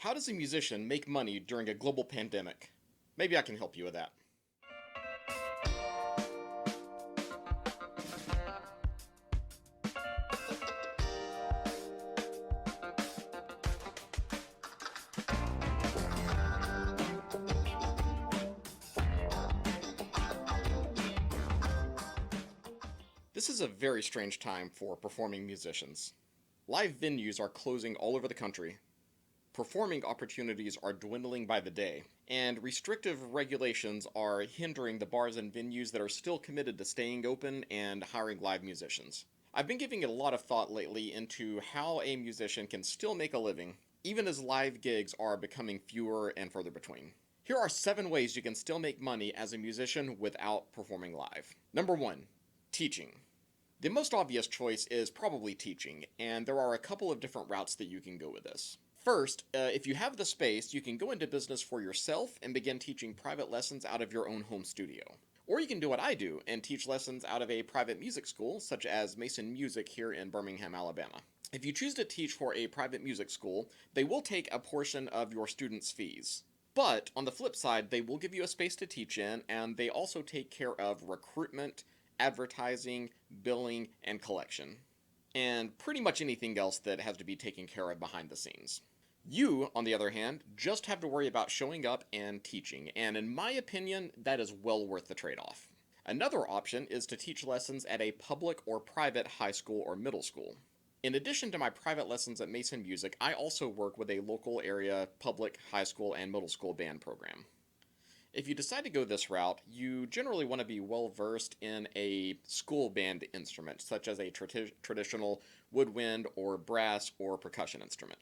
How does a musician make money during a global pandemic? Maybe I can help you with that. This is a very strange time for performing musicians. Live venues are closing all over the country, performing opportunities are dwindling by the day, and restrictive regulations are hindering the bars and venues that are still committed to staying open and hiring live musicians. I've been giving a lot of thought lately into how a musician can still make a living, even as live gigs are becoming fewer and further between. Here are 7 ways you can still make money as a musician without performing live. Number 1, teaching. The most obvious choice is probably teaching, and there are a couple of different routes that you can go with this. First, if you have the space, you can go into business for yourself and begin teaching private lessons out of your own home studio. Or you can do what I do and teach lessons out of a private music school, such as Mason Music here in Birmingham, Alabama. If you choose to teach for a private music school, they will take a portion of your students' fees. But on the flip side, they will give you a space to teach in, and they also take care of recruitment, advertising, billing, and collection, and pretty much anything else that has to be taken care of behind the scenes. You, on the other hand, just have to worry about showing up and teaching, and in my opinion, that is well worth the trade-off. Another option is to teach lessons at a public or private high school or middle school. In addition to my private lessons at Mason Music, I also work with a local area public high school and middle school band program. If you decide to go this route, you generally want to be well versed in a school band instrument, such as a traditional woodwind or brass or percussion instrument.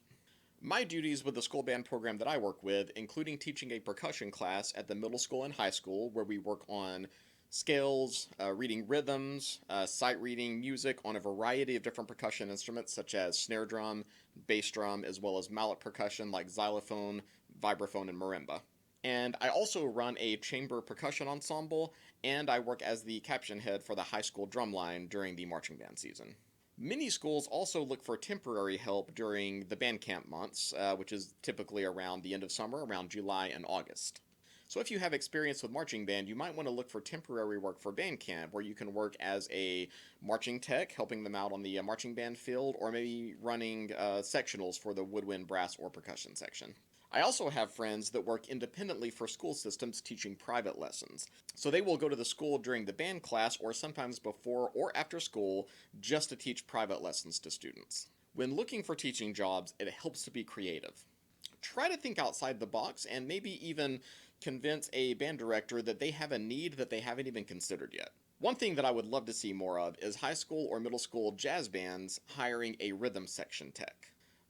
My duties with the school band program that I work with, including teaching a percussion class at the middle school and high school, where we work on scales, reading rhythms, sight reading music on a variety of different percussion instruments, such as snare drum, bass drum, as well as mallet percussion like xylophone, vibraphone, and marimba. And I also run a chamber percussion ensemble, and I work as the caption head for the high school drumline during the marching band season. Many schools also look for temporary help during the band camp months, which is typically around the end of summer, around July and August. So if you have experience with marching band, you might want to look for temporary work for band camp, where you can work as a marching tech, helping them out on the marching band field, or maybe running sectionals for the woodwind, brass, or percussion section. I also have friends that work independently for school systems teaching private lessons. So they will go to the school during the band class or sometimes before or after school just to teach private lessons to students. When looking for teaching jobs, it helps to be creative. Try to think outside the box and maybe even convince a band director that they have a need that they haven't even considered yet. One thing that I would love to see more of is high school or middle school jazz bands hiring a rhythm section tech.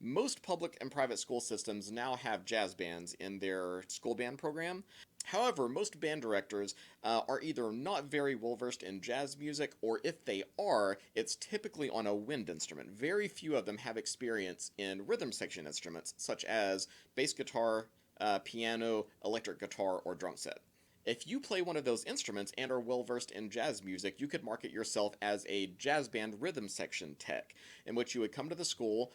Most public and private school systems now have jazz bands in their school band program. However, most band directors are either not very well versed in jazz music, or if they are, it's typically on a wind instrument. Very few of them have experience in rhythm section instruments, such as bass guitar, piano, electric guitar, or drum set. If you play one of those instruments and are well versed in jazz music, you could market yourself as a jazz band rhythm section tech, in which you would come to the school,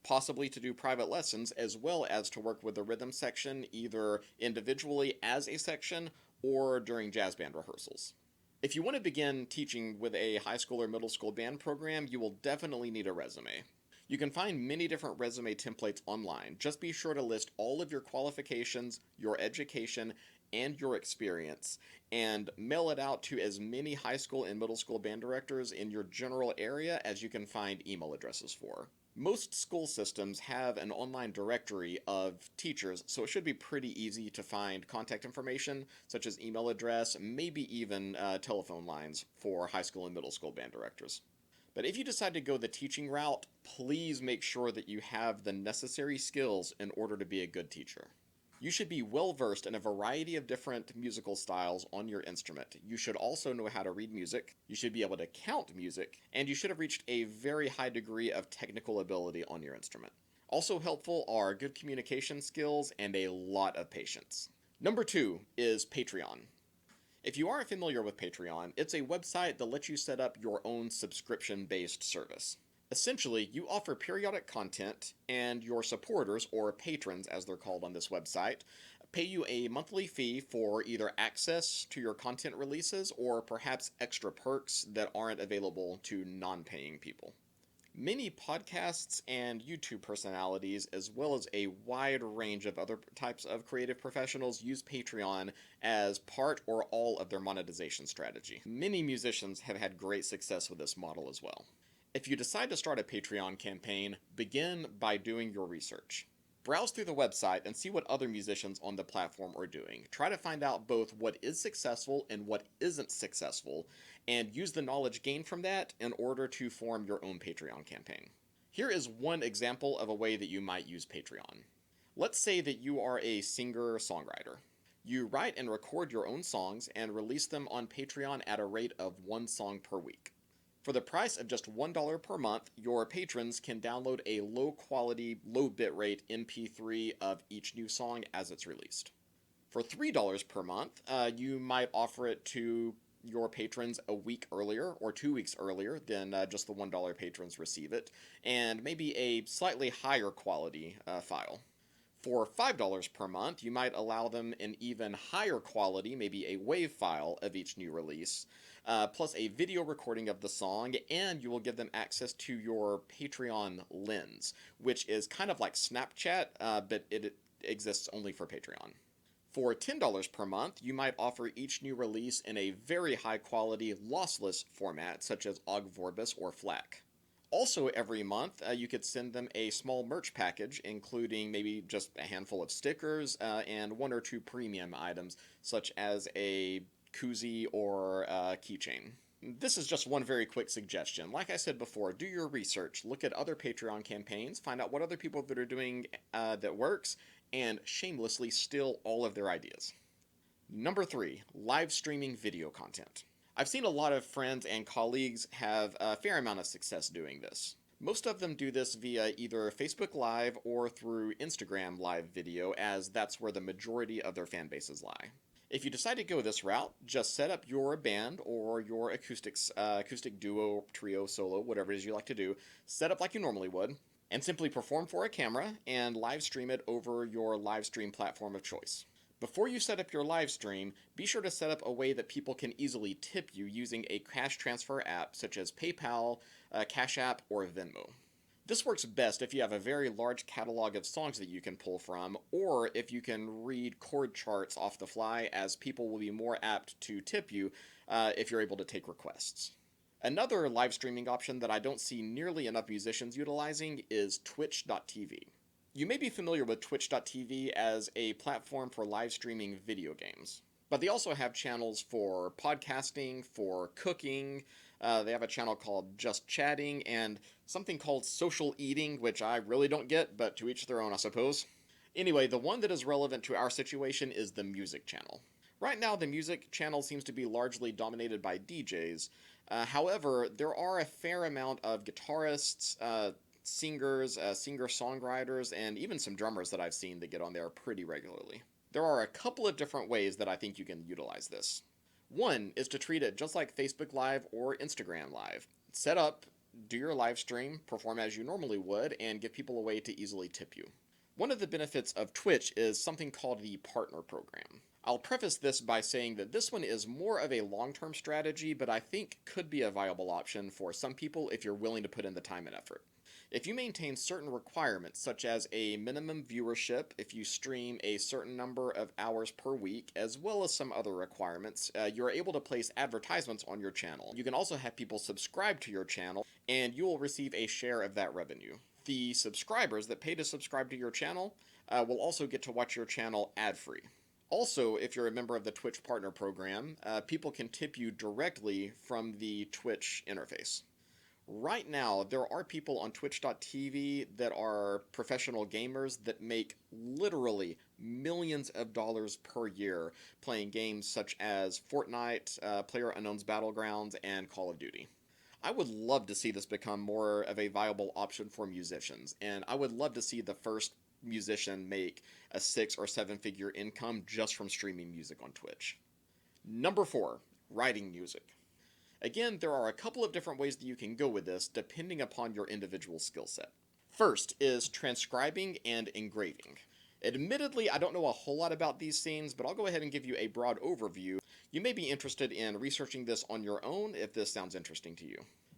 possibly to do private lessons, as well as to work with the rhythm section either individually as a section or during jazz band rehearsals. If you want to begin teaching with a high school or middle school band program, you will definitely need a resume. You can find many different resume templates online. Just be sure to list all of your qualifications, your education, and your experience, and mail it out to as many high school and middle school band directors in your general area as you can find email addresses for. Most school systems have an online directory of teachers, so it should be pretty easy to find contact information, such as email address, maybe even telephone lines for high school and middle school band directors. But if you decide to go the teaching route, please make sure that you have the necessary skills in order to be a good teacher. You should be well versed in a variety of different musical styles on your instrument. You should also know how to read music, you should be able to count music, and you should have reached a very high degree of technical ability on your instrument. Also helpful are good communication skills and a lot of patience. Number 2 is Patreon. If you aren't familiar with Patreon, it's a website that lets you set up your own subscription-based service. Essentially, you offer periodic content, and your supporters, or patrons as they're called on this website, pay you a monthly fee for either access to your content releases or perhaps extra perks that aren't available to non paying people. Many podcasts and YouTube personalities, as well as a wide range of other types of creative professionals, use Patreon as part or all of their monetization strategy. Many musicians have had great success with this model as well. If you decide to start a Patreon campaign, begin by doing your research. Browse through the website and see what other musicians on the platform are doing. Try to find out both what is successful and what isn't successful, and use the knowledge gained from that in order to form your own Patreon campaign. Here is one example of a way that you might use Patreon. Let's say that you are a singer-songwriter. You write and record your own songs and release them on Patreon at a rate of one song per week. For the price of just $1 per month, your patrons can download a low-quality, low-bitrate MP3 of each new song as it's released. For $3 per month, you might offer it to your patrons a week earlier or 2 weeks earlier than just the $1 patrons receive it, and maybe a slightly higher quality file. For $5 per month, you might allow them an even higher quality, maybe a WAV file of each new release, plus a video recording of the song, and you will give them access to your Patreon lens, which is kind of like Snapchat, but it exists only for Patreon. For $10 per month, you might offer each new release in a very high quality, lossless format, such as OGG Vorbis or FLAC. Also, every month, you could send them a small merch package, including maybe just a handful of stickers and one or two premium items, such as a koozie or a keychain. This is just one very quick suggestion. Like I said before, do your research, look at other Patreon campaigns, find out what other people that are doing that works, and shamelessly steal all of their ideas. Number 3, live streaming video content. I've seen a lot of friends and colleagues have a fair amount of success doing this. Most of them do this via either Facebook Live or through Instagram Live video, as that's where the majority of their fan bases lie. If you decide to go this route, just set up your band or your acoustic duo, trio, solo, whatever it is you like to do, set up like you normally would, and simply perform for a camera and live stream it over your live stream platform of choice. Before you set up your live stream, be sure to set up a way that people can easily tip you using a cash transfer app such as PayPal, Cash App, or Venmo. This works best if you have a very large catalog of songs that you can pull from, or if you can read chord charts off the fly, as people will be more apt to tip you if you're able to take requests. Another live streaming option that I don't see nearly enough musicians utilizing is Twitch.tv. You may be familiar with Twitch.tv as a platform for live streaming video games, but they also have channels for podcasting, for cooking. They have a channel called Just Chatting and something called Social Eating, which I really don't get, but to each their own, I suppose. Anyway, the one that is relevant to our situation is the music channel. Right now, the music channel seems to be largely dominated by DJs. However, there are a fair amount of guitarists, singers, singer-songwriters, and even some drummers that I've seen that get on there pretty regularly. There are a couple of different ways that I think you can utilize this. One is to treat it just like Facebook Live or Instagram Live. Set up, do your live stream, perform as you normally would, and give people a way to easily tip you. One of the benefits of Twitch is something called the Partner Program. I'll preface this by saying that this one is more of a long-term strategy, but I think could be a viable option for some people if you're willing to put in the time and effort. If you maintain certain requirements, such as a minimum viewership, if you stream a certain number of hours per week, as well as some other requirements, you're able to place advertisements on your channel. You can also have people subscribe to your channel, and you will receive a share of that revenue. The subscribers that pay to subscribe to your channel will also get to watch your channel ad-free. Also, if you're a member of the Twitch Partner Program, people can tip you directly from the Twitch interface. Right now, there are people on Twitch.tv that are professional gamers that make literally millions of dollars per year playing games such as Fortnite, PlayerUnknown's Battlegrounds, and Call of Duty. I would love to see this become more of a viable option for musicians, and I would love to see the first musician make a 6- or 7-figure income just from streaming music on Twitch. Number 4, writing music. Again, there are a couple of different ways that you can go with this depending upon your individual skill set. First is transcribing and engraving. Admittedly, I don't know a whole lot about these scenes, but I'll go ahead and give you a broad overview. You may be interested in researching this on your own if this sounds interesting to you.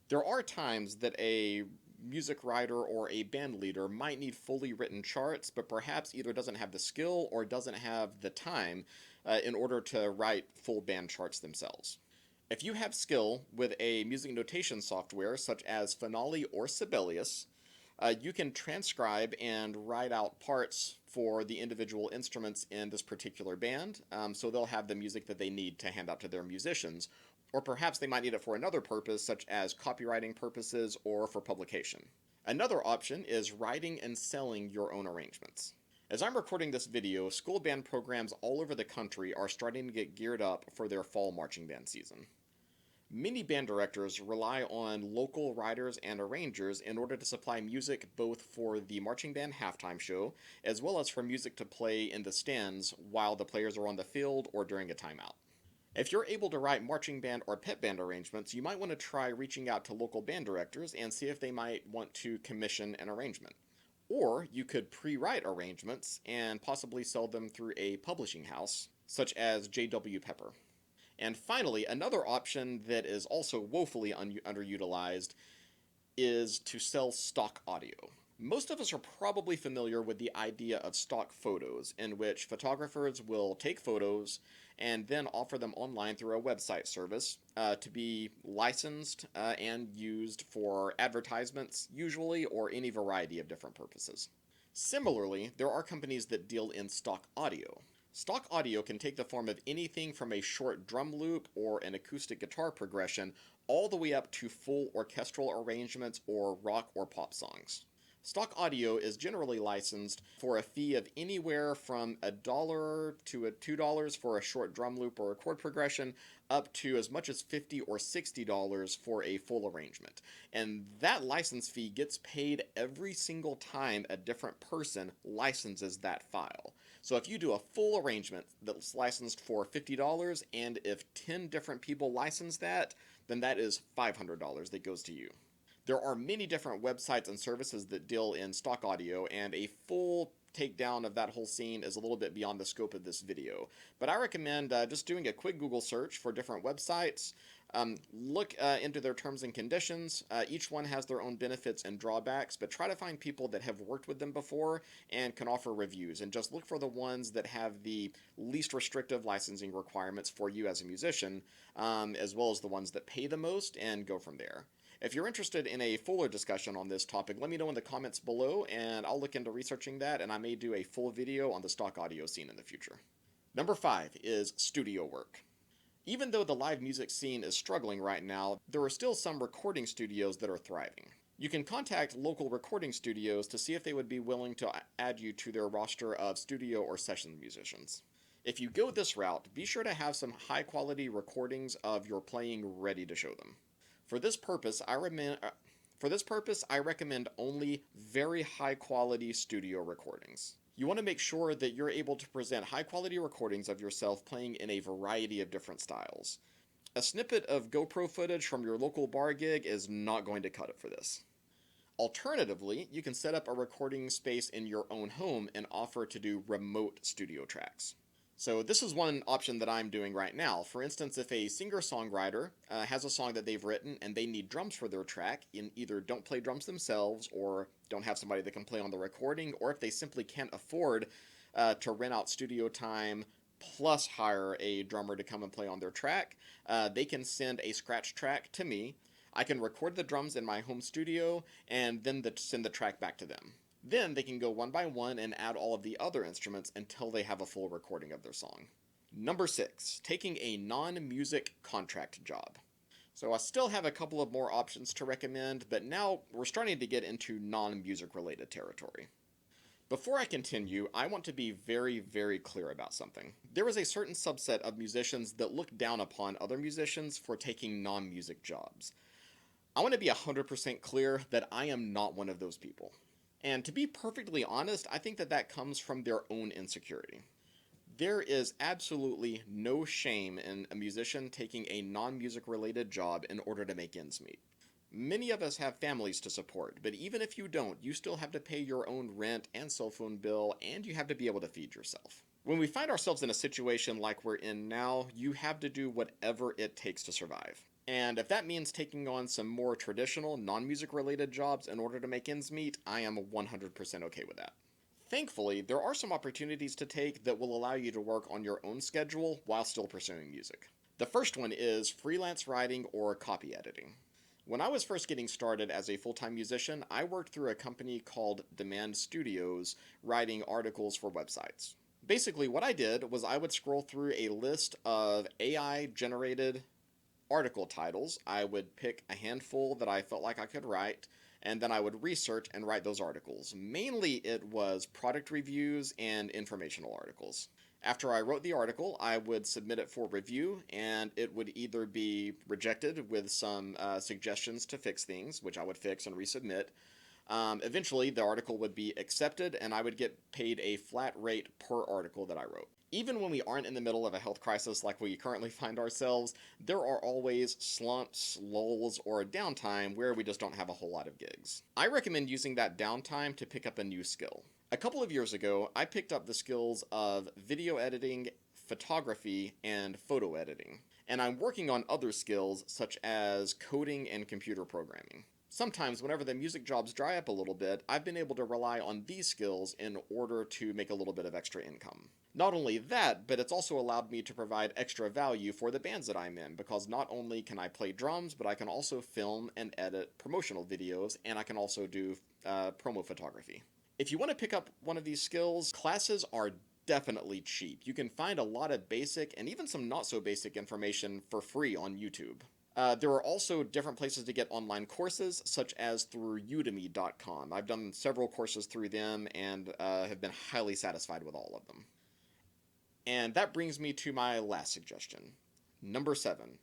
There are times that a music writer or a band leader might need fully written charts, but perhaps either doesn't have the skill or doesn't have the time in order to write full band charts themselves. If you have skill with a music notation software such as Finale or Sibelius, you can transcribe and write out parts for the individual instruments in this particular band, so they'll have the music that they need to hand out to their musicians, or perhaps they might need it for another purpose, such as copywriting purposes or for publication. Another option is writing and selling your own arrangements. As I'm recording this video, school band programs all over the country are starting to get geared up for their fall marching band season. Many band directors rely on local writers and arrangers in order to supply music both for the marching band halftime show, as well as for music to play in the stands while the players are on the field or during a timeout. If you're able to write marching band or pep band arrangements, you might want to try reaching out to local band directors and see if they might want to commission an arrangement. Or you could pre-write arrangements and possibly sell them through a publishing house, such as J.W. Pepper. And finally, another option that is also woefully underutilized is to sell stock audio. Most of us are probably familiar with the idea of stock photos, in which photographers will take photos and then offer them online through a website service to be licensed and used for advertisements, usually, or any variety of different purposes. Similarly, there are companies that deal in stock audio. Stock audio can take the form of anything from a short drum loop or an acoustic guitar progression all the way up to full orchestral arrangements or rock or pop songs. Stock audio is generally licensed for a fee of anywhere from $1 to $2 for a short drum loop or a chord progression, up to as much as $50 or $60 for a full arrangement. And that license fee gets paid every single time a different person licenses that file. So if you do a full arrangement that's licensed for $50, and if 10 different people license that, then that is $500 that goes to you. There are many different websites and services that deal in stock audio, and a full takedown of that whole scene is a little bit beyond the scope of this video. But I recommend just doing a quick Google search for different websites. Look into their terms and conditions. Each one has their own benefits and drawbacks, but try to find people that have worked with them before and can offer reviews. And just look for the ones that have the least restrictive licensing requirements for you as a musician, as well as the ones that pay the most, and go from there. If you're interested in a fuller discussion on this topic, let me know in the comments below, and I'll look into researching that, and I may do a full video on the stock audio scene in the future. Number 5 is studio work. Even though the live music scene is struggling right now, there are still some recording studios that are thriving. You can contact local recording studios to see if they would be willing to add you to their roster of studio or session musicians. If you go this route, be sure to have some high-quality recordings of your playing ready to show them. For this purpose, I recommend only very high-quality studio recordings. You want to make sure that you're able to present high-quality recordings of yourself playing in a variety of different styles. A snippet of GoPro footage from your local bar gig is not going to cut it for this. Alternatively, you can set up a recording space in your own home and offer to do remote studio tracks. So this is one option that I'm doing right now. For instance, if a singer-songwriter has a song that they've written and they need drums for their track, and either don't play drums themselves or don't have somebody that can play on the recording, or if they simply can't afford to rent out studio time plus hire a drummer to come and play on their track, they can send a scratch track to me. I can record the drums in my home studio and then send the track back to them. Then they can go one by one and add all of the other instruments until they have a full recording of their song. Number 6, taking a non-music contract job. So I still have a couple of more options to recommend, but now we're starting to get into non-music related territory. Before I continue, I want to be very, very clear about something. There is a certain subset of musicians that look down upon other musicians for taking non-music jobs. I want to be 100% clear that I am not one of those people. And to be perfectly honest, I think that comes from their own insecurity. There is absolutely no shame in a musician taking a non-music related job in order to make ends meet. Many of us have families to support, but even if you don't, you still have to pay your own rent and cell phone bill, and you have to be able to feed yourself. When we find ourselves in a situation like we're in now, you have to do whatever it takes to survive. And if that means taking on some more traditional, non music related jobs in order to make ends meet, I am 100% okay with that. Thankfully, there are some opportunities to take that will allow you to work on your own schedule while still pursuing music. The first one is freelance writing or copy editing. When I was first getting started as a full time musician, I worked through a company called Demand Studios writing articles for websites. Basically, what I did was I would scroll through a list of AI generated article titles. I would pick a handful that I felt like I could write, and then I would research and write those articles. Mainly, it was product reviews and informational articles. After I wrote the article, I would submit it for review, and it would either be rejected with some suggestions to fix things, which I would fix and resubmit. Eventually, the article would be accepted, and I would get paid a flat rate per article that I wrote. Even when we aren't in the middle of a health crisis like we currently find ourselves, there are always slumps, lulls, or downtime where we just don't have a whole lot of gigs. I recommend using that downtime to pick up a new skill. A couple of years ago, I picked up the skills of video editing, photography, and photo editing, and I'm working on other skills such as coding and computer programming. Sometimes, whenever the music jobs dry up a little bit, I've been able to rely on these skills in order to make a little bit of extra income. Not only that, but it's also allowed me to provide extra value for the bands that I'm in, because not only can I play drums, but I can also film and edit promotional videos, and I can also do promo photography. If you want to pick up one of these skills, classes are definitely cheap. You can find a lot of basic and even some not so basic information for free on YouTube. There are also different places to get online courses, such as through udemy.com. I've done several courses through them and have been highly satisfied with all of them. And that brings me to my last suggestion. Number 7,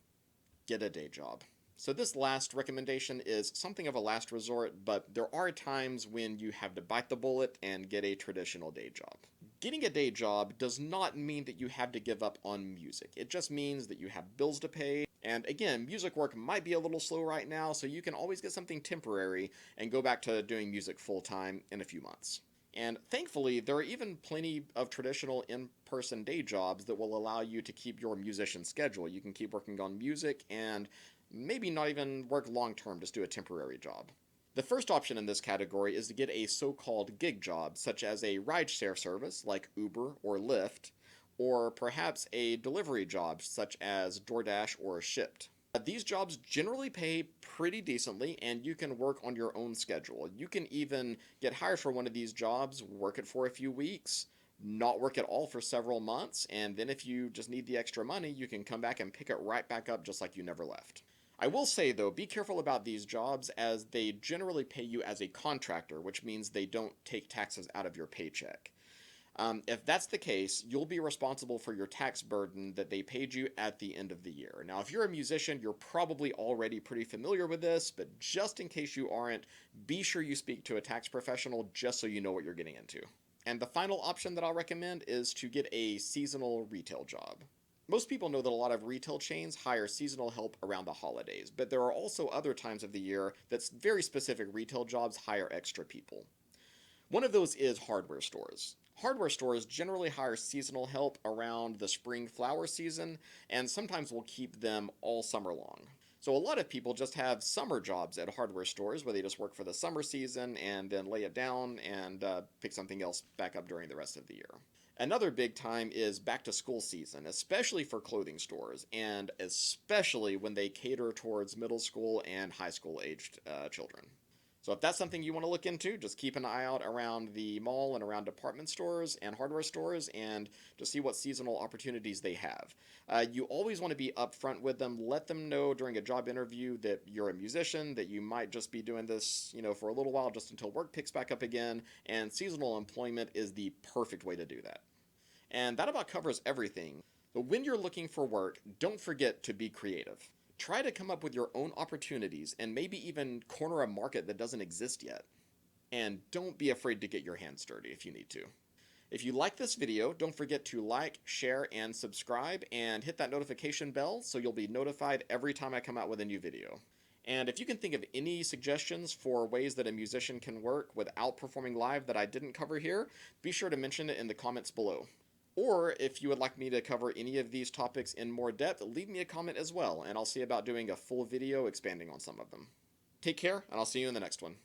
get a day job. So this last recommendation is something of a last resort, but there are times when you have to bite the bullet and get a traditional day job. Getting a day job does not mean that you have to give up on music. It just means that you have bills to pay. And again, music work might be a little slow right now, so you can always get something temporary and go back to doing music full time in a few months. And thankfully, there are even plenty of traditional in-person day jobs that will allow you to keep your musician schedule. You can keep working on music and maybe not even work long term, just do a temporary job. The first option in this category is to get a so-called gig job, such as a rideshare service like Uber or Lyft, or perhaps a delivery job such as DoorDash or Shipt. These jobs generally pay pretty decently, and you can work on your own schedule. You can even get hired for one of these jobs, work it for a few weeks, not work at all for several months, and then if you just need the extra money, you can come back and pick it right back up just like you never left. I will say, though, be careful about these jobs as they generally pay you as a contractor, which means they don't take taxes out of your paycheck. If that's the case, you'll be responsible for your tax burden that they paid you at the end of the year. Now, if you're a musician, you're probably already pretty familiar with this, but just in case you aren't, be sure you speak to a tax professional just so you know what you're getting into. And the final option that I'll recommend is to get a seasonal retail job. Most people know that a lot of retail chains hire seasonal help around the holidays, but there are also other times of the year that very specific retail jobs hire extra people. One of those is hardware stores. Hardware stores generally hire seasonal help around the spring flower season, and sometimes will keep them all summer long. So a lot of people just have summer jobs at hardware stores where they just work for the summer season and then lay it down and pick something else back up during the rest of the year. Another big time is back to school season, especially for clothing stores, and especially when they cater towards middle school and high school aged children. So if that's something you want to look into, just keep an eye out around the mall and around department stores and hardware stores and just see what seasonal opportunities they have. You always want to be upfront with them. Let them know during a job interview that you're a musician, that you might just be doing this, for a little while just until work picks back up again, and seasonal employment is the perfect way to do that. And that about covers everything. But when you're looking for work, don't forget to be creative. Try to come up with your own opportunities and maybe even corner a market that doesn't exist yet. And don't be afraid to get your hands dirty if you need to. If you like this video, don't forget to like, share, and subscribe, and hit that notification bell so you'll be notified every time I come out with a new video. And if you can think of any suggestions for ways that a musician can work without performing live that I didn't cover here, be sure to mention it in the comments below. Or if you would like me to cover any of these topics in more depth, leave me a comment as well, and I'll see about doing a full video expanding on some of them. Take care, and I'll see you in the next one.